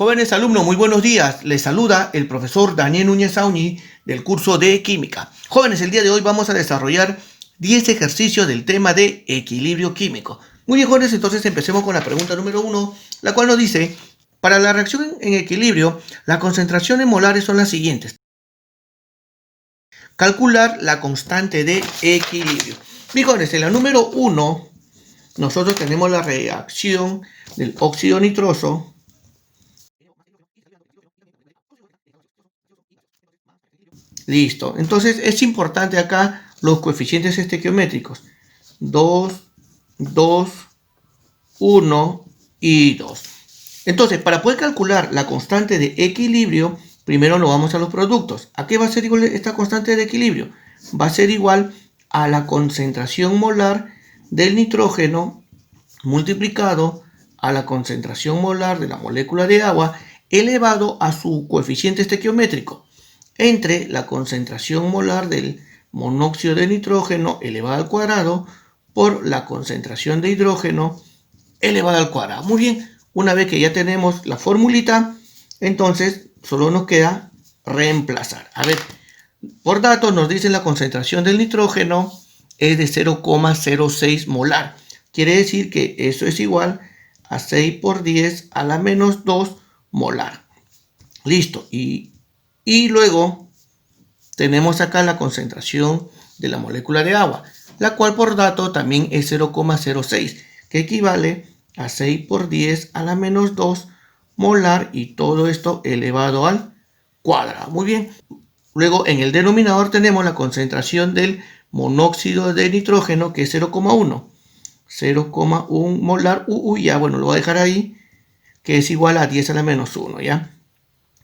Jóvenes alumnos, muy buenos días. Les saluda el profesor Daniel Núñez Auñi del curso de Química. Jóvenes, el día de hoy vamos a desarrollar 10 ejercicios del tema de equilibrio químico. Muy bien, jóvenes, entonces empecemos con la pregunta número 1, la cual nos dice: para la reacción en equilibrio, las concentraciones molares son las siguientes. Calcular la constante de equilibrio. Bien, jóvenes, en la número 1, nosotros tenemos la reacción del óxido nitroso Listo. Entonces es importante acá los coeficientes estequiométricos. 2, 2, 1 y 2. Entonces, para poder calcular la constante de equilibrio, primero nos vamos a los productos. ¿A qué va a ser igual esta constante de equilibrio? Va a ser igual a la concentración molar del nitrógeno multiplicado a la concentración molar de la molécula de agua elevado a su coeficiente estequiométrico entre la concentración molar del monóxido de nitrógeno elevado al cuadrado por la concentración de hidrógeno elevado al cuadrado. Muy bien, una vez que ya tenemos la formulita, entonces solo nos queda reemplazar. A ver, por datos nos dicen la concentración del nitrógeno es de 0,06 molar. Quiere decir que eso es igual a 6 por 10 a la menos 2 molar. Listo. Y luego tenemos acá la concentración de la molécula de agua, la cual por dato también es 0,06, que equivale a 6 por 10 a la menos 2 molar, y todo esto elevado al cuadrado. Muy bien. Luego en el denominador tenemos la concentración del monóxido de nitrógeno, que es 0,1. 0,1 molar, ya, bueno, lo voy a dejar ahí, que es igual a 10 a la menos 1, ¿ya?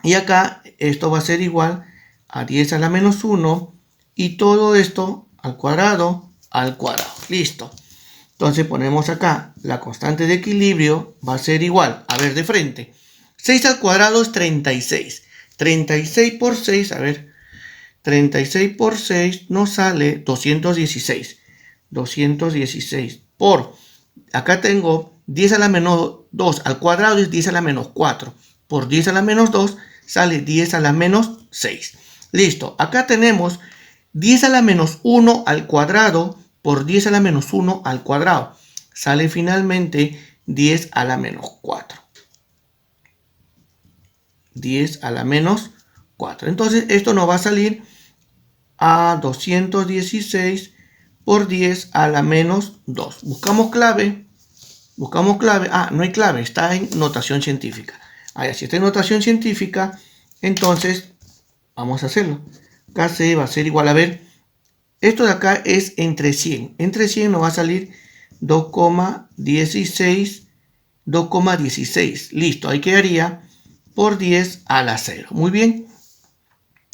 Y acá esto va a ser igual a 10 a la menos 1 y todo esto al cuadrado. Listo. Entonces ponemos acá la constante de equilibrio va a ser igual, a ver de frente, 6 al cuadrado es 36. 36 por 6, a ver, 36 por 6 nos sale 216. 216 por, acá tengo 10 a la menos 2 al cuadrado es 10 a la menos 4. Por 10 a la menos 2 sale 10 a la menos 6. Listo. Acá tenemos 10 a la menos 1 al cuadrado por 10 a la menos 1 al cuadrado. Sale finalmente 10 a la menos 4. 10 a la menos 4. Entonces esto nos va a salir a 216 por 10 a la menos 2. Buscamos clave. No hay clave, está en notación científica. Si está en notación científica, entonces vamos a hacerlo. KC va a ser igual, a ver, esto de acá es entre 100. Entre 100 nos va a salir 2,16. 2,16. Listo, ahí quedaría por 10 a la 0. Muy bien.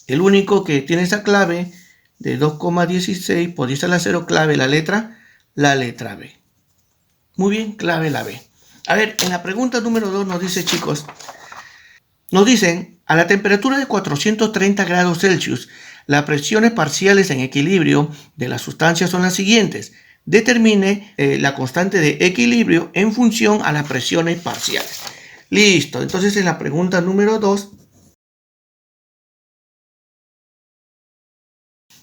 El único que tiene esa clave de 2,16 por 10 a la 0, clave la letra B. Muy bien, clave la B. A ver, en la pregunta número 2 nos dice, chicos, nos dicen, a la temperatura de 430 grados Celsius, las presiones parciales en equilibrio de las sustancias son las siguientes. Determine la constante de equilibrio en función a las presiones parciales. Listo, entonces en la pregunta número 2,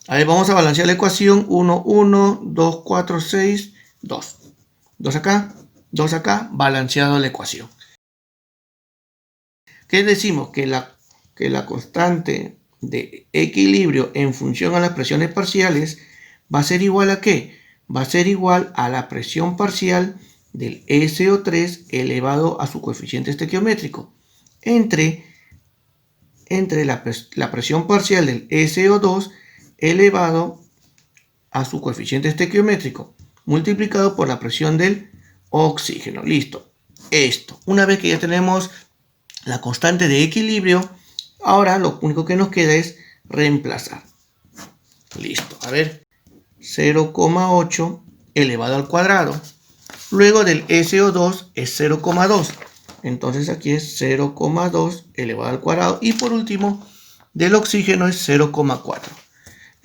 a ver, vamos a balancear la ecuación. 1, 1, 2, 4, 6, 2. 2 acá, 2 acá, balanceado la ecuación. ¿Qué decimos? Que la constante de equilibrio en función a las presiones parciales va a ser igual a ¿qué? Va a ser igual a la presión parcial del SO3 elevado a su coeficiente estequiométrico entre la presión parcial del SO2 elevado a su coeficiente estequiométrico multiplicado por la presión del oxígeno. Listo. Esto, una vez que ya tenemos la constante de equilibrio, ahora lo único que nos queda es reemplazar. Listo. A ver, 0,8 elevado al cuadrado. Luego del SO2 es 0,2. Entonces aquí es 0,2 elevado al cuadrado. Y por último, del oxígeno es 0,4.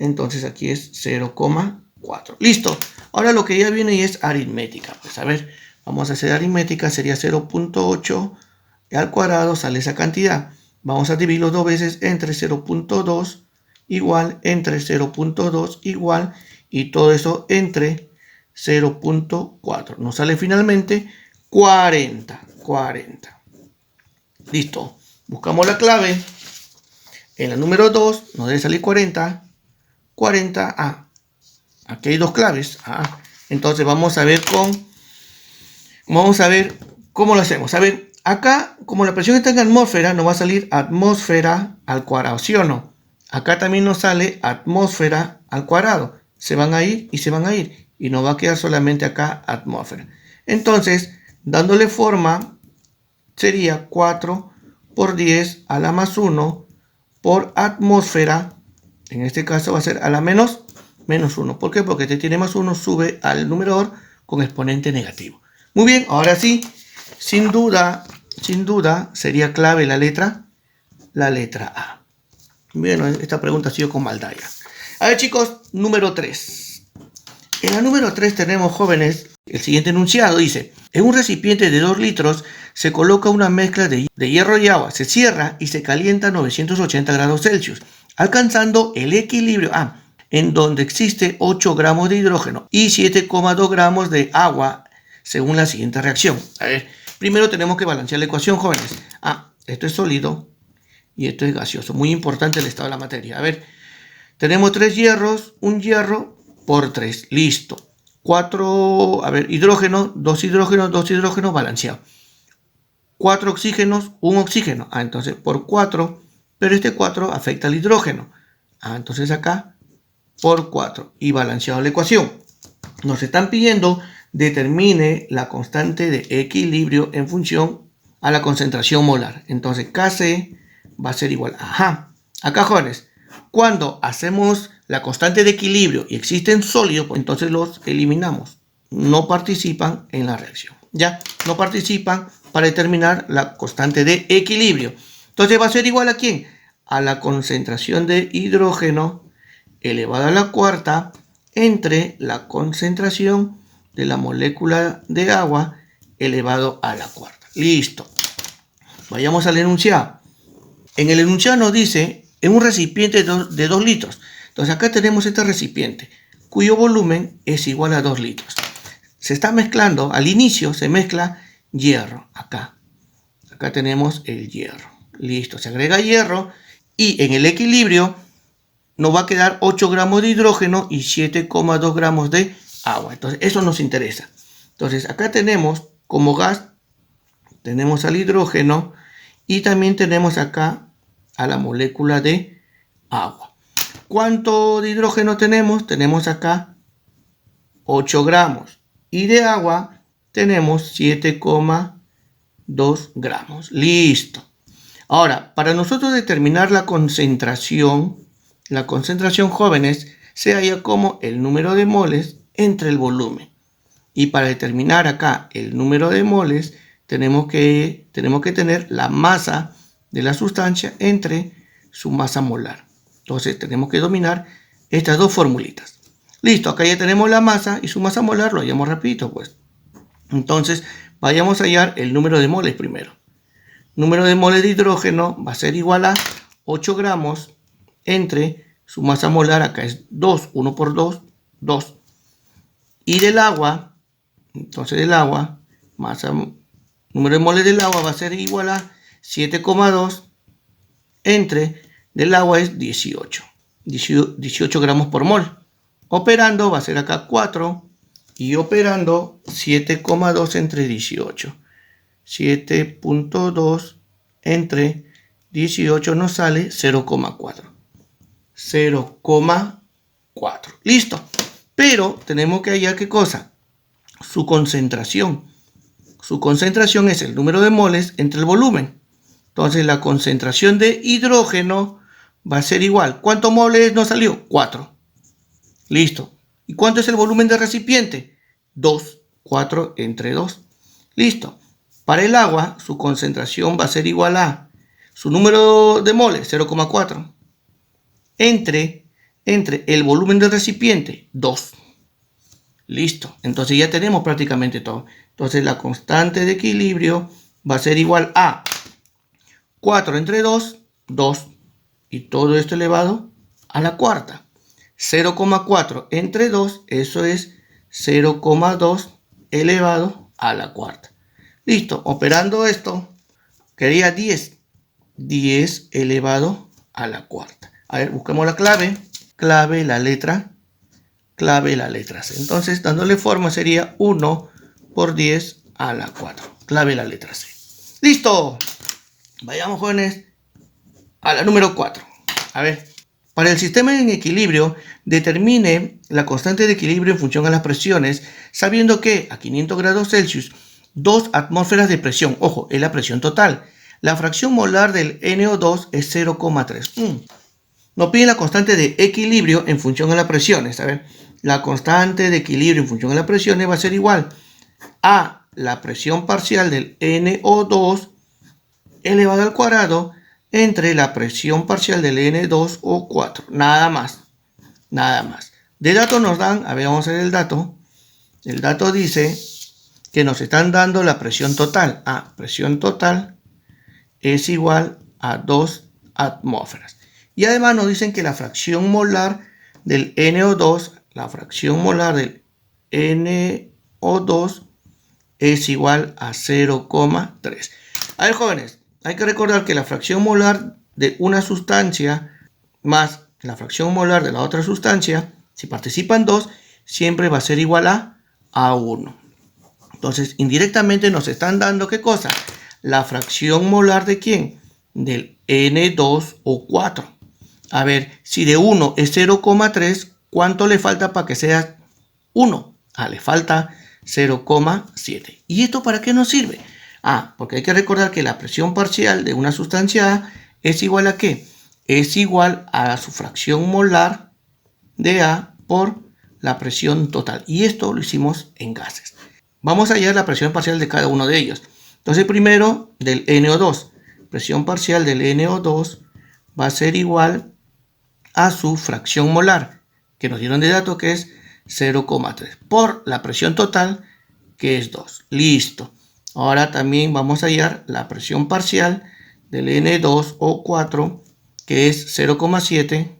Entonces aquí es 0,4. Listo. Ahora lo que ya viene y es aritmética. Pues a ver, vamos a hacer aritmética. Sería 0,8 al cuadrado sale esa cantidad. Vamos a dividirlo dos veces entre 0.2 igual, entre 0.2 igual, y todo eso entre 0.4. Nos sale finalmente 40. Listo. Buscamos la clave. En la número 2 nos debe salir 40. Aquí hay dos claves. Entonces vamos a ver cómo lo hacemos. A ver, acá, como la presión está en atmósfera, nos va a salir atmósfera al cuadrado, ¿sí o no? Acá también nos sale atmósfera al cuadrado. Se van a ir y se van a ir. Y nos va a quedar solamente acá atmósfera. Entonces, dándole forma, sería 4 por 10 a la más 1 por atmósfera. En este caso va a ser a la menos 1. ¿Por qué? Porque este tiene más 1, sube al numerador con exponente negativo. Muy bien, ahora sí, sin duda sería clave la letra A. Bueno, esta pregunta ha sido con maldad ya. A ver, chicos, número 3. En la número 3 tenemos, jóvenes, el siguiente enunciado. Dice, en un recipiente de 2 litros se coloca una mezcla de hierro y agua. Se cierra y se calienta a 980 grados Celsius, alcanzando el equilibrio en donde existe 8 gramos de hidrógeno y 7,2 gramos de agua, según la siguiente reacción. A ver, primero tenemos que balancear la ecuación, jóvenes. Esto es sólido y esto es gaseoso. Muy importante el estado de la materia. A ver, tenemos 3 hierros, un hierro por 3. Listo. 4, hidrógeno, 2 hidrógenos balanceado. 4 oxígenos, 1 oxígeno. Entonces por 4, pero este 4 afecta al hidrógeno. Entonces acá por 4 y balanceado la ecuación. Nos están pidiendo determine la constante de equilibrio en función a la concentración molar. Entonces Kc va a ser igual a acá, jóvenes, cuando hacemos la constante de equilibrio y existen sólidos, pues entonces los eliminamos. No participan en la reacción. Ya, no participan para determinar la constante de equilibrio. Entonces va a ser igual a ¿quién? A la concentración de hidrógeno elevada a la cuarta entre la concentración de la molécula de agua elevado a la cuarta. Listo. Vayamos al enunciado. En el enunciado nos dice, en un recipiente de 2 litros. Entonces acá tenemos este recipiente, cuyo volumen es igual a 2 litros. Se está mezclando, al inicio se mezcla hierro. Acá tenemos el hierro. Listo, se agrega hierro y en el equilibrio nos va a quedar 8 gramos de hidrógeno y 7,2 gramos de agua. Entonces eso nos interesa. Entonces acá tenemos como gas, tenemos al hidrógeno y también tenemos acá a la molécula de agua. ¿Cuánto de hidrógeno tenemos? Tenemos acá 8 gramos. Y de agua tenemos 7,2 gramos. Listo. Ahora, para nosotros determinar la concentración, jóvenes, se halla como el número de moles entre el volumen. Y para determinar acá el número de moles, tenemos que tener la masa de la sustancia entre su masa molar. Entonces tenemos que dominar estas dos formulitas. Listo, acá ya tenemos la masa y su masa molar, lo hallamos rapidito, pues. Entonces vayamos a hallar el número de moles primero. Número de moles de hidrógeno va a ser igual a 8 gramos entre su masa molar, acá es 2, 1 por 2, 2. Y del agua, entonces del agua, número de moles del agua va a ser igual a 7,2 entre del agua es 18 gramos por mol. Operando va a ser acá 4 y operando 7,2 entre 18. 7.2 entre 18 nos sale 0,4. 0,4. Listo. Pero tenemos que hallar ¿qué cosa? Su concentración. Su concentración es el número de moles entre el volumen. Entonces la concentración de hidrógeno va a ser igual. ¿Cuántos moles nos salió? 4. Listo. ¿Y cuánto es el volumen del recipiente? 2. 4 entre 2. Listo. Para el agua, su concentración va a ser igual a su número de moles, 0,4. Entre el volumen del recipiente, 2. Listo. Entonces ya tenemos prácticamente todo. Entonces la constante de equilibrio va a ser igual a 4 entre 2, 2. Y todo esto elevado a la cuarta. 0,4 entre 2, eso es 0,2 elevado a la cuarta. Listo, operando esto, quedaría 10. 10 elevado a la cuarta. A ver, busquemos la clave. Clave la letra C. Entonces, dándole forma sería 1 por 10 a la 4. Clave la letra C. ¡Listo! Vayamos, jóvenes, a la número 4. A ver, para el sistema en equilibrio, determine la constante de equilibrio en función a las presiones, sabiendo que a 500 grados Celsius, 2 atmósferas de presión, ojo, es la presión total. La fracción molar del NO2 es 0,3. Nos pide la constante de equilibrio en función a las presiones. A ver, la constante de equilibrio en función a las presiones va a ser igual a la presión parcial del NO2 elevado al cuadrado entre la presión parcial del N2O4. Nada más. Nada más. De datos nos dan, a ver, vamos a ver el dato. El dato dice que nos están dando la presión total. Presión total es igual a 2 atmósferas. Y además nos dicen que la fracción molar del NO2, la fracción molar del NO2 es igual a 0,3. A ver, jóvenes, hay que recordar que la fracción molar de una sustancia más la fracción molar de la otra sustancia, si participan 2, siempre va a ser igual a 1. Entonces, indirectamente nos están dando, ¿qué cosa? La fracción molar ¿de quién? Del N2O4. A ver, si de 1 es 0,3, ¿cuánto le falta para que sea 1? Le falta 0,7. ¿Y esto para qué nos sirve? Porque hay que recordar que la presión parcial de una sustancia A es igual a ¿qué? Es igual a su fracción molar de A por la presión total. Y esto lo hicimos en gases. Vamos a hallar la presión parcial de cada uno de ellos. Entonces, primero del NO2. Presión parcial del NO2 va a ser igual a su fracción molar, que nos dieron de dato que es 0,3, por la presión total, que es 2. Listo. Ahora también vamos a hallar la presión parcial del N2O4, que es 0,7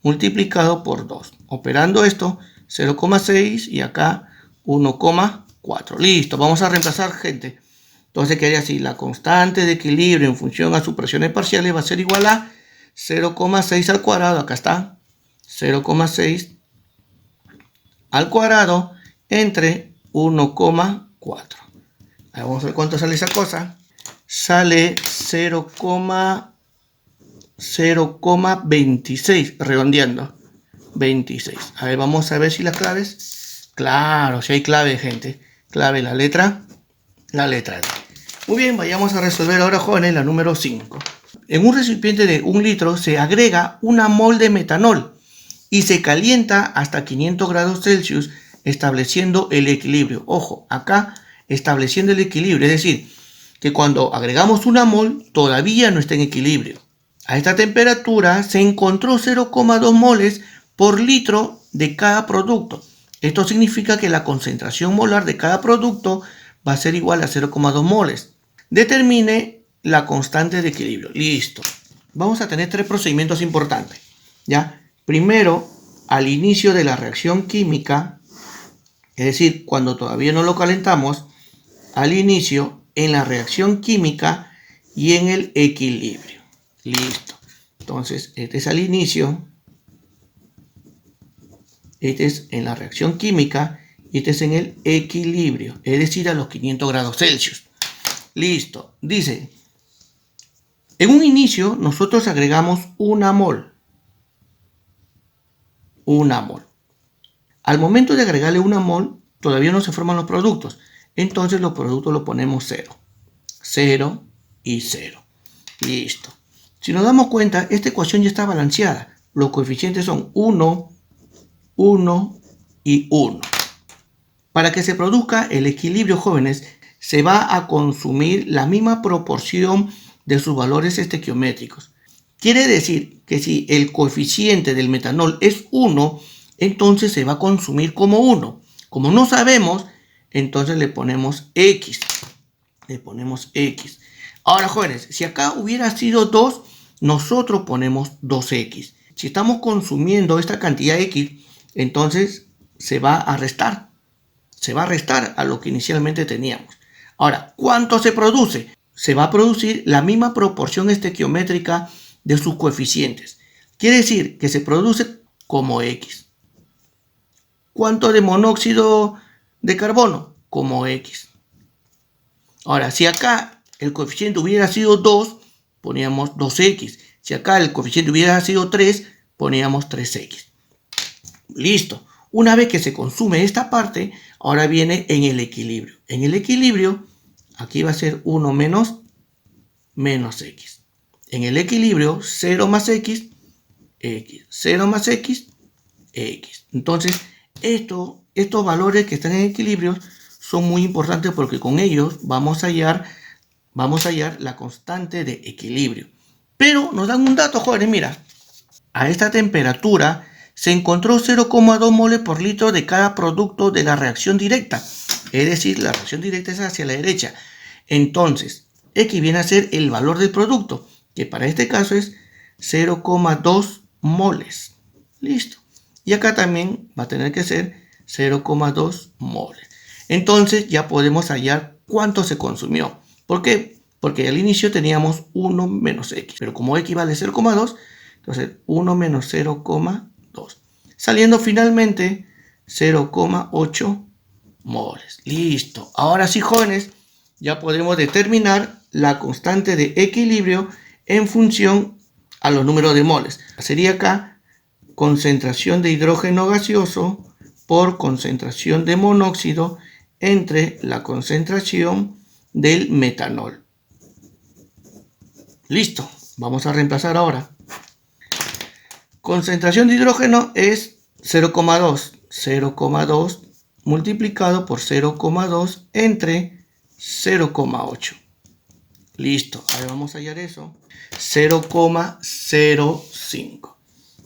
multiplicado por 2. Operando esto, 0,6 y acá 1,4. Listo, vamos a reemplazar, gente. Entonces quedaría así, la constante de equilibrio en función a sus presiones parciales va a ser igual a 0,6 al cuadrado, acá está, 0,6 al cuadrado entre 1,4. Vamos a ver cuánto sale esa cosa. Sale 0,26, redondeando, 26. A ver, vamos a ver si las claves. Claro, si hay clave, gente. Clave la letra D. Muy bien, vayamos a resolver ahora, jóvenes, la número 5. En un recipiente de 1 litro se agrega 1 mol de metanol y se calienta hasta 500 grados Celsius, estableciendo el equilibrio. Ojo, acá estableciendo el equilibrio, es decir, que cuando agregamos 1 mol todavía no está en equilibrio. A esta temperatura se encontró 0,2 moles por litro de cada producto. Esto significa que la concentración molar de cada producto va a ser igual a 0,2 moles. Determine la constante de equilibrio. Listo. Vamos a tener 3 procedimientos importantes. ¿Ya? Primero, al inicio de la reacción química, es decir, cuando todavía no lo calentamos, al inicio, en la reacción química y en el equilibrio. Listo. Entonces, este es al inicio, este es en la reacción química y este es en el equilibrio, es decir, a los 500 grados Celsius. Listo. Dice, en un inicio nosotros agregamos 1 mol. 1 mol. Al momento de agregarle 1 mol, todavía no se forman los productos. Entonces los productos los ponemos 0. 0 y 0. Listo. Si nos damos cuenta, esta ecuación ya está balanceada. Los coeficientes son 1, 1 y 1. Para que se produzca el equilibrio, jóvenes, se va a consumir la misma proporción de sus valores estequiométricos. Quiere decir que si el coeficiente del metanol es 1, entonces se va a consumir como 1. Como no sabemos, entonces le ponemos X. Ahora, jóvenes, si acá hubiera sido 2, nosotros ponemos 2x. Si estamos consumiendo esta cantidad x, entonces se va a restar. Se va a restar a lo que inicialmente teníamos. Ahora, ¿cuánto se produce? Se va a producir la misma proporción estequiométrica de sus coeficientes. Quiere decir que se produce como x. ¿Cuánto de monóxido de carbono? Como x. Ahora, si acá el coeficiente hubiera sido 2, poníamos 2x. Si acá el coeficiente hubiera sido 3, poníamos 3x. Listo. Una vez que se consume esta parte, ahora viene en el equilibrio. En el equilibrio, aquí va a ser 1 menos x. En el equilibrio, 0 más x, x. 0 más x, x. Entonces, estos valores que están en equilibrio son muy importantes porque con ellos vamos a hallar la constante de equilibrio. Pero nos dan un dato, jóvenes, mira. A esta temperatura se encontró 0,2 moles por litro de cada producto de la reacción directa. Es decir, la reacción directa es hacia la derecha. Entonces, X viene a ser el valor del producto, que para este caso es 0,2 moles. Listo. Y acá también va a tener que ser 0,2 moles. Entonces ya podemos hallar cuánto se consumió. ¿Por qué? Porque al inicio teníamos 1 menos X. Pero como X vale 0,2, entonces 1 menos 0,2. Saliendo finalmente 0,8 moles. Listo. Ahora sí, jóvenes, ya podemos determinar la constante de equilibrio en función a los números de moles. Sería acá concentración de hidrógeno gaseoso por concentración de monóxido entre la concentración del metanol. Listo. Vamos a reemplazar ahora. Concentración de hidrógeno es 0,2. 0,2 multiplicado por 0,2 entre 0,8. Listo. Ahora vamos a hallar eso. 0,05.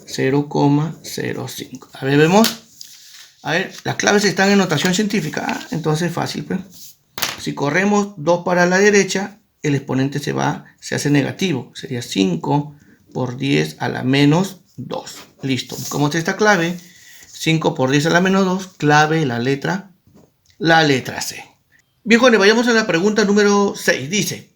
0,05. A ver, vemos. A ver, las claves están en notación científica. Entonces fácil, pues. Si corremos 2 para la derecha, el exponente se hace negativo. Sería 5 por 10 a la menos 2. Listo. ¿Cómo está esta clave? 5 por 10 a la menos 2. Clave la letra C. Bien, jóvenes, vayamos a la pregunta número 6. Dice,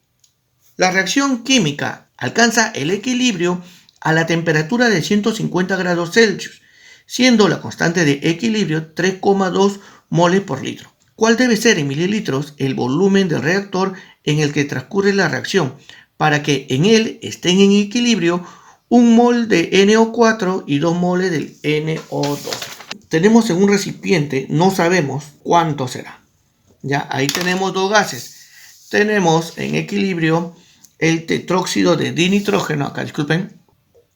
la reacción química alcanza el equilibrio a la temperatura de 150 grados Celsius, siendo la constante de equilibrio 3,2 moles por litro. ¿Cuál debe ser en mililitros el volumen del reactor en el que transcurre la reacción para que en él estén en equilibrio 1 mol de NO4 y 2 moles del NO2? Tenemos en un recipiente, no sabemos cuánto será. Ya, ahí tenemos dos gases. Tenemos en equilibrio el tetróxido de dinitrógeno, acá disculpen,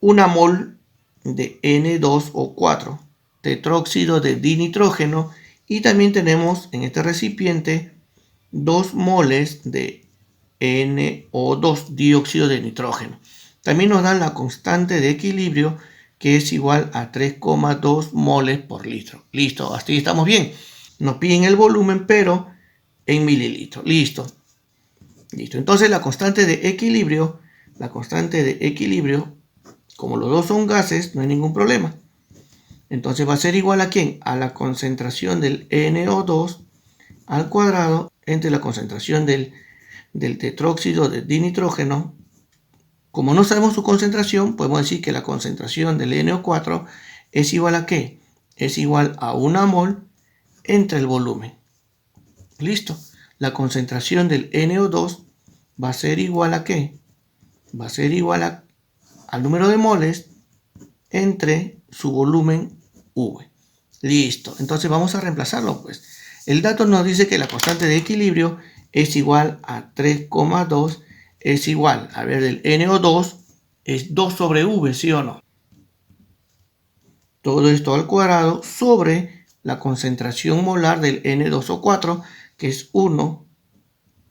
1 mol de N2O4, tetróxido de dinitrógeno, y también tenemos en este recipiente 2 moles de NO2, dióxido de nitrógeno. También nos dan la constante de equilibrio, que es igual a 3,2 moles por litro. Listo, hasta ahí estamos bien. Nos piden el volumen, pero en mililitros. Listo. Listo. Entonces la constante de equilibrio, como los dos son gases, no hay ningún problema. Entonces va a ser igual a ¿quién? A la concentración del NO2 al cuadrado entre la concentración del tetróxido de dinitrógeno. Como no sabemos su concentración, podemos decir que la concentración del NO4 es igual a ¿qué? Es igual a 1 mol entre el volumen. Listo. La concentración del NO2 va a ser igual a ¿qué? Va a ser igual al número de moles entre su volumen V. Listo. Entonces vamos a reemplazarlo, pues. El dato nos dice que la constante de equilibrio es igual a 3,2, es igual, a ver, del NO2 es 2 sobre V, ¿sí o no? Todo esto al cuadrado sobre la concentración molar del N2O4, que es 1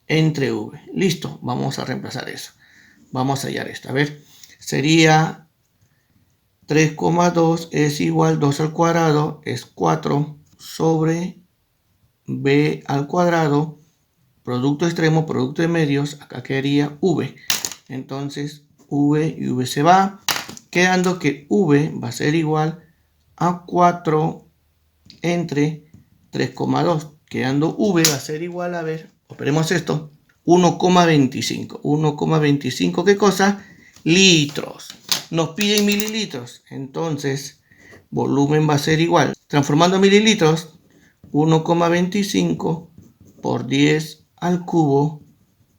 entre V. Listo, vamos a reemplazar eso. Vamos a hallar esto. A ver, sería 3,2 es igual 2 al cuadrado, es 4 sobre B al cuadrado producto extremo, producto de medios, acá quedaría V. Entonces V y V se va, quedando que V va a ser igual a 4 entre 3,2. Quedando V va a ser igual, a ver, operemos esto, 1,25. 1,25, ¿qué cosa? Litros. Nos piden mililitros. Entonces, volumen va a ser igual. Transformando a mililitros, 1,25 por 10 al cubo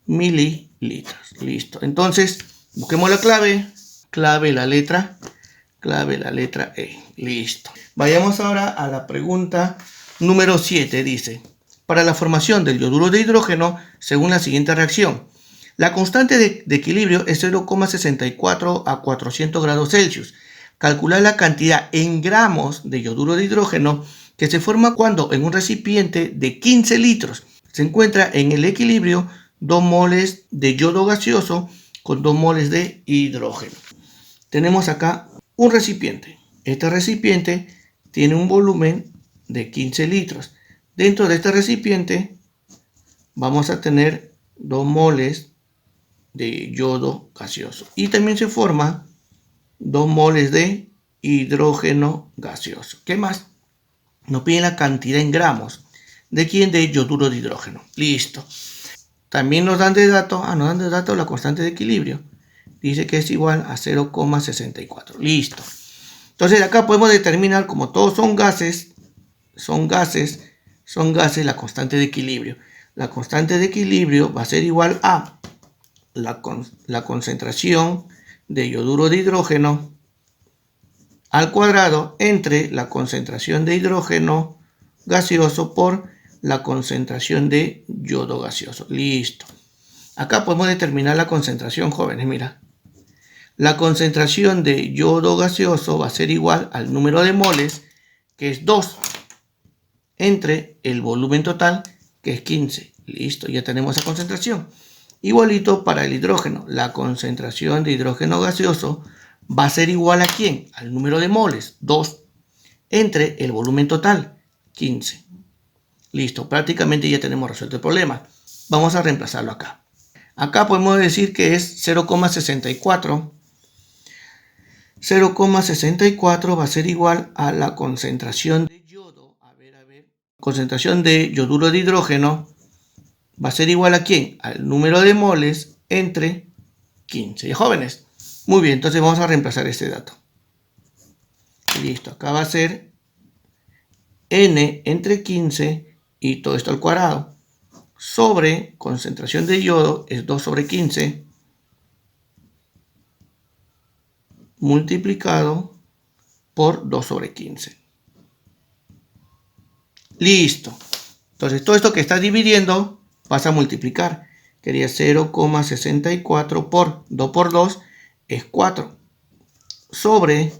mililitros. Listo. Entonces, busquemos la clave. Clave la letra E. Listo. Vayamos ahora a la pregunta número 7. Dice, para la formación del yoduro de hidrógeno, según la siguiente reacción, la constante de equilibrio es 0,64 a 400 grados Celsius. Calcular la cantidad en gramos de yoduro de hidrógeno que se forma cuando en un recipiente de 15 litros se encuentra en el equilibrio 2 moles de yodo gaseoso con 2 moles de hidrógeno. Tenemos acá un recipiente. Este recipiente tiene un volumen de 15 litros. Dentro de este recipiente vamos a tener 2 moles de yodo gaseoso. Y también se forma 2 moles de hidrógeno gaseoso. ¿Qué más? Nos piden la cantidad en gramos. ¿De quién? De yoduro de hidrógeno. Listo. También nos dan de dato, la constante de equilibrio. Dice que es igual a 0,64. Listo. Entonces acá podemos determinar, como todos son gases, la constante de equilibrio. La constante de equilibrio va a ser igual a la concentración de yoduro de hidrógeno al cuadrado entre la concentración de hidrógeno gaseoso por la concentración de yodo gaseoso. Listo. Acá podemos determinar la concentración, jóvenes, mira. La concentración de yodo gaseoso va a ser igual al número de moles, que es 2, entre el volumen total, que es 15. Listo, ya tenemos esa concentración. Igualito para el hidrógeno. La concentración de hidrógeno gaseoso va a ser igual a ¿quién? Al número de moles, 2, entre el volumen total, 15. Listo, prácticamente ya tenemos resuelto el problema. Vamos a reemplazarlo acá. Acá podemos decir que es 0,64. 0,64 va a ser igual a la concentración de yodo. Concentración de yoduro de hidrógeno va a ser igual a ¿quién? Al número de moles entre 15. ¿Ya, jóvenes? Muy bien, entonces vamos a reemplazar este dato. Listo, acá va a ser N entre 15 y todo esto al cuadrado. Sobre concentración de yodo es 2 sobre 15 multiplicado por 2 sobre 15. Listo. Entonces todo esto que está dividiendo pasa a multiplicar. Quería 0,64 por 2 por 2 es 4. Sobre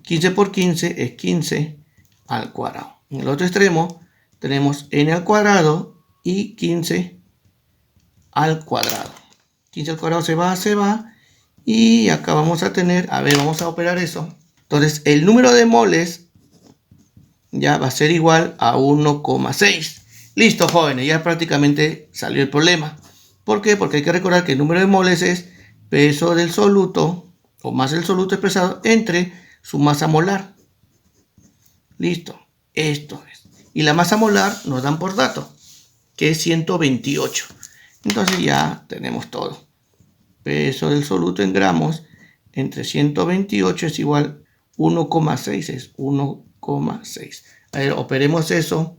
15 por 15 es 15 al cuadrado. En el otro extremo tenemos n al cuadrado y 15 al cuadrado. 15 al cuadrado se va. Y acá vamos a tener, vamos a operar eso. Entonces el número de moles ya va a ser igual a 1,6. Listo, jóvenes, ya prácticamente salió el problema. ¿Por qué? Porque hay que recordar que el número de moles es peso del soluto, o más el soluto expresado, entre su masa molar. Listo, esto es. Y la masa molar nos dan por dato, que es 128. Entonces ya tenemos todo. Peso del soluto en gramos entre 128 es igual 1,6, es 1,6. A ver, operemos eso.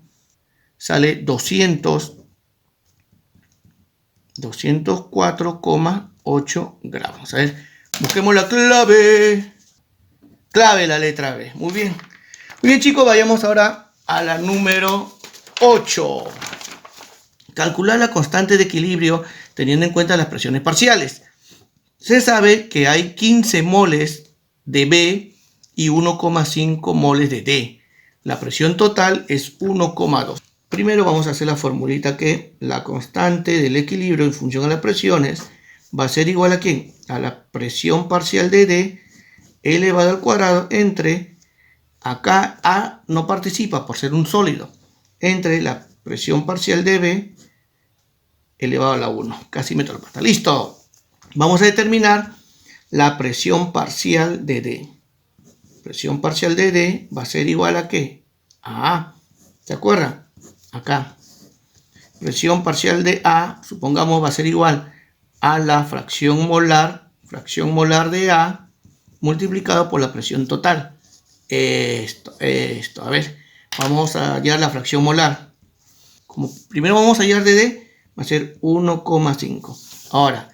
Sale 204,8 gramos. A ver, busquemos la clave. Clave la letra B. Muy bien. Muy bien, chicos, vayamos ahora a la número 8. Calcular la constante de equilibrio teniendo en cuenta las presiones parciales. Se sabe que hay 15 moles de B y 1,5 moles de D. La presión total es 1,2. Primero vamos a hacer la formulita que la constante del equilibrio en función a las presiones va a ser igual a ¿quién? A la presión parcial de D elevado al cuadrado entre, acá A no participa por ser un sólido, entre la presión parcial de B elevado a la 1. Casi meto la pata. ¡Listo! Vamos a determinar la presión parcial de D. Presión parcial de D va a ser igual a ¿qué? A. ¿Se acuerdan? Acá. Presión parcial de A, supongamos, va a ser igual a la fracción molar de A, multiplicado por la presión total. Esto. A ver, vamos a hallar la fracción molar. Como primero vamos a hallar de D, va a ser 1,5. Ahora,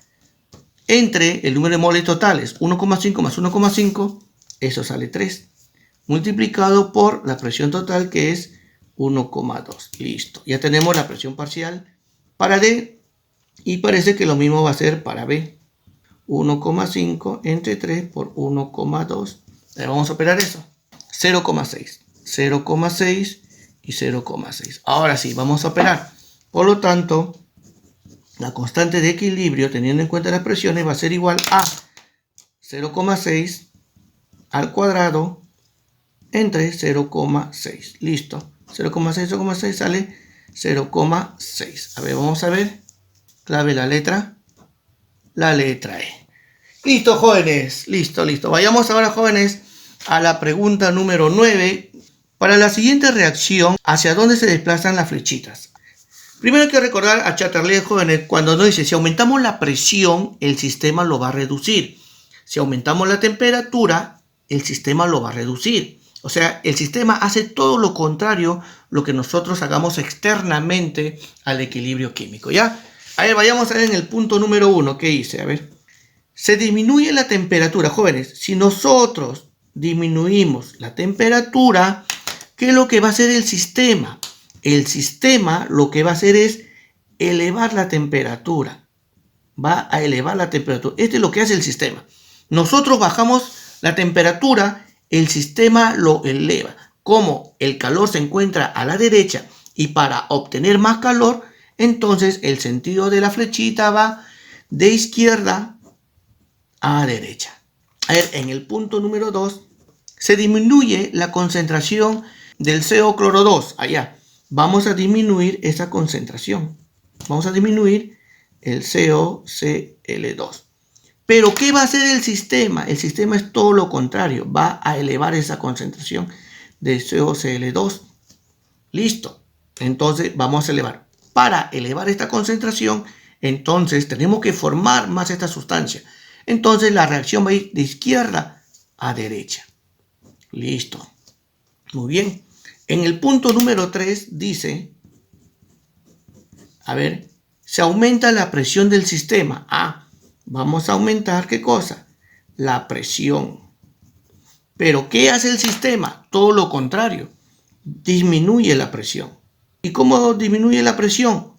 entre el número de moles totales, 1,5 más 1,5, eso sale 3. Multiplicado por la presión total, que es 1,2. Listo. Ya tenemos la presión parcial para D y parece que lo mismo va a ser para B. 1,5 entre 3 por 1,2. Vamos a operar eso. 0,6. 0,6 y 0,6. Ahora sí, vamos a operar. Por lo tanto, la constante de equilibrio, teniendo en cuenta las presiones, va a ser igual a 0,6 al cuadrado entre 0,6. Listo. 0,6 sale 0,6. A ver, vamos a ver. Clave la letra E. Listo, jóvenes. Listo. Vayamos ahora, jóvenes, a la pregunta número 9. Para la siguiente reacción, ¿hacia dónde se desplazan las flechitas? Primero hay que recordar a Chatterley, jóvenes, cuando nos dice, si aumentamos la presión, el sistema lo va a reducir. Si aumentamos la temperatura, el sistema lo va a reducir. O sea, el sistema hace todo lo contrario lo que nosotros hagamos externamente al equilibrio químico, ¿ya? A ver, vayamos a ver en el punto número 1, ¿qué dice? A ver, se disminuye la temperatura, jóvenes. Si nosotros disminuimos la temperatura, ¿qué es lo que va a hacer el sistema? El sistema lo que va a hacer es elevar la temperatura. Va a elevar la temperatura. Esto es lo que hace el sistema. Nosotros bajamos la temperatura, el sistema lo eleva. Como el calor se encuentra a la derecha y para obtener más calor, entonces el sentido de la flechita va de izquierda a derecha. A ver, en el punto número 2 se disminuye la concentración del CO cloro 2. Allá. Vamos a disminuir esa concentración. Vamos a disminuir el COCl2. Pero ¿qué va a hacer el sistema? El sistema es todo lo contrario. Va a elevar esa concentración de COCl2. Listo. Entonces vamos a elevar. Para elevar esta concentración, entonces tenemos que formar más esta sustancia. Entonces la reacción va a ir de izquierda a derecha. Listo. Muy bien. En el punto número 3 dice, a ver, se aumenta la presión del sistema. Vamos a aumentar, ¿qué cosa? La presión. Pero ¿qué hace el sistema? Todo lo contrario. Disminuye la presión. ¿Y cómo disminuye la presión?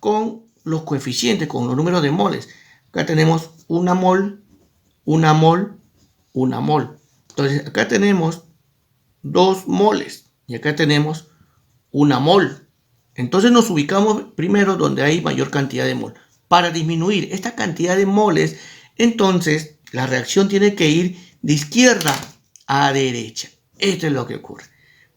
Con los coeficientes, con los números de moles. Acá tenemos una mol. Entonces acá tenemos 2 moles. Y acá tenemos una mol. Entonces nos ubicamos primero donde hay mayor cantidad de mol. Para disminuir esta cantidad de moles, entonces la reacción tiene que ir de izquierda a derecha. Esto es lo que ocurre.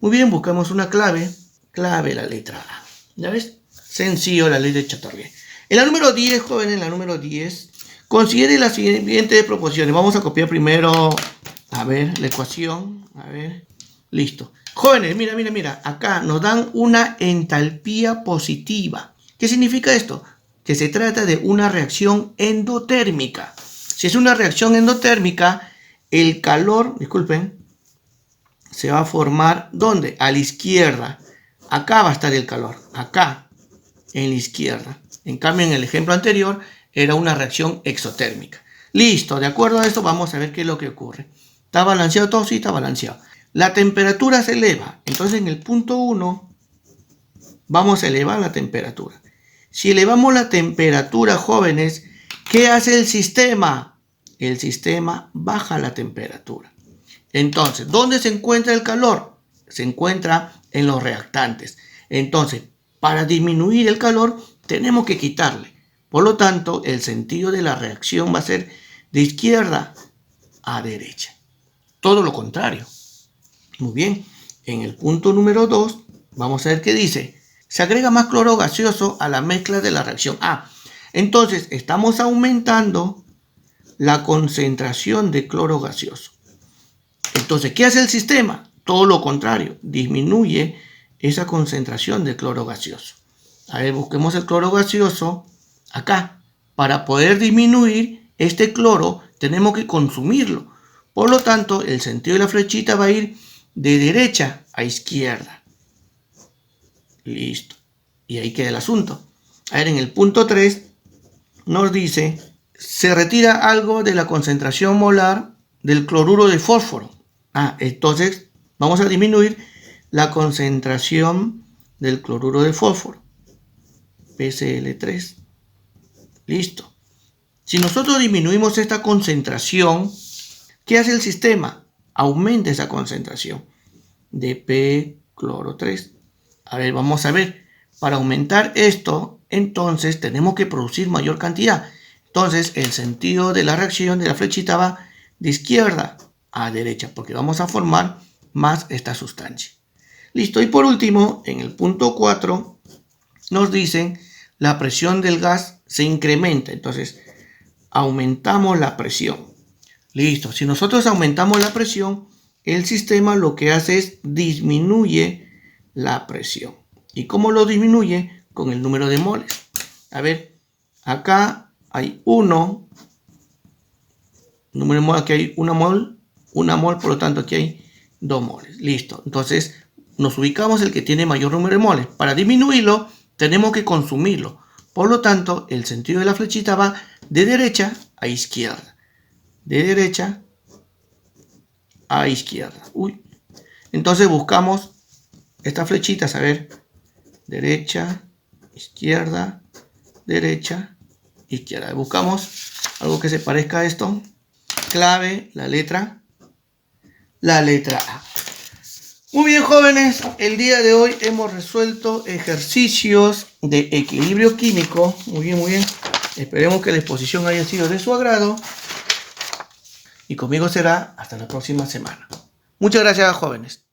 Muy bien, buscamos una clave. Clave la letra A. ¿Ya ves? Sencillo la ley de Chatterley. En la número 10, jóvenes, en la número 10, considere las siguientes proporciones. Vamos a copiar primero, a ver, la ecuación. A ver, listo. Jóvenes, mira. Acá nos dan una entalpía positiva. ¿Qué significa esto? Que se trata de una reacción endotérmica. Si es una reacción endotérmica, el calor, disculpen, se va a formar, ¿dónde? A la izquierda. Acá va a estar el calor, acá, en la izquierda. En cambio, en el ejemplo anterior, era una reacción exotérmica. Listo, de acuerdo a esto, vamos a ver qué es lo que ocurre. ¿Está balanceado todo? Sí, está balanceado. La temperatura se eleva. Entonces, en el punto 1, vamos a elevar la temperatura. Si elevamos la temperatura, jóvenes, ¿qué hace el sistema? El sistema baja la temperatura. Entonces, ¿dónde se encuentra el calor? Se encuentra en los reactantes. Entonces, para disminuir el calor, tenemos que quitarle. Por lo tanto, el sentido de la reacción va a ser de izquierda a derecha. Todo lo contrario. Muy bien. En el punto número 2, vamos a ver qué dice. se agrega más cloro gaseoso a la mezcla de la reacción A. Entonces, estamos aumentando la concentración de cloro gaseoso. Entonces, ¿qué hace el sistema? Todo lo contrario, disminuye esa concentración de cloro gaseoso. A ver, busquemos el cloro gaseoso acá. Para poder disminuir este cloro, tenemos que consumirlo. Por lo tanto, el sentido de la flechita va a ir de derecha a izquierda. Listo. Y ahí queda el asunto. A ver, en el punto 3 nos dice, se retira algo de la concentración molar del cloruro de fósforo. Entonces vamos a disminuir la concentración del cloruro de fósforo. PCl3. Listo. Si nosotros disminuimos esta concentración, ¿qué hace el sistema? Aumenta esa concentración de P-cloro 3. A ver, vamos a ver. Para aumentar esto, entonces tenemos que producir mayor cantidad. Entonces, el sentido de la reacción de la flechita va de izquierda a derecha, porque vamos a formar más esta sustancia. Listo. Y por último, en el punto 4, nos dicen la presión del gas se incrementa. Entonces, aumentamos la presión. Listo. Si nosotros aumentamos la presión, el sistema lo que hace es disminuye la presión. ¿Y cómo lo disminuye? Con el número de moles. A ver, acá hay 1. Número de moles, aquí hay 1 mol, por lo tanto aquí hay 2 moles. Listo. Entonces, nos ubicamos el que tiene mayor número de moles. Para disminuirlo, tenemos que consumirlo. Por lo tanto, el sentido de la flechita va de derecha a izquierda. De derecha a izquierda. Entonces buscamos estas flechitas, a ver, derecha, izquierda, derecha, izquierda. Buscamos algo que se parezca a esto. Clave, la letra A. Muy bien, jóvenes, el día de hoy hemos resuelto ejercicios de equilibrio químico. Muy bien, muy bien. Esperemos que la exposición haya sido de su agrado. Y conmigo será hasta la próxima semana. Muchas gracias, jóvenes.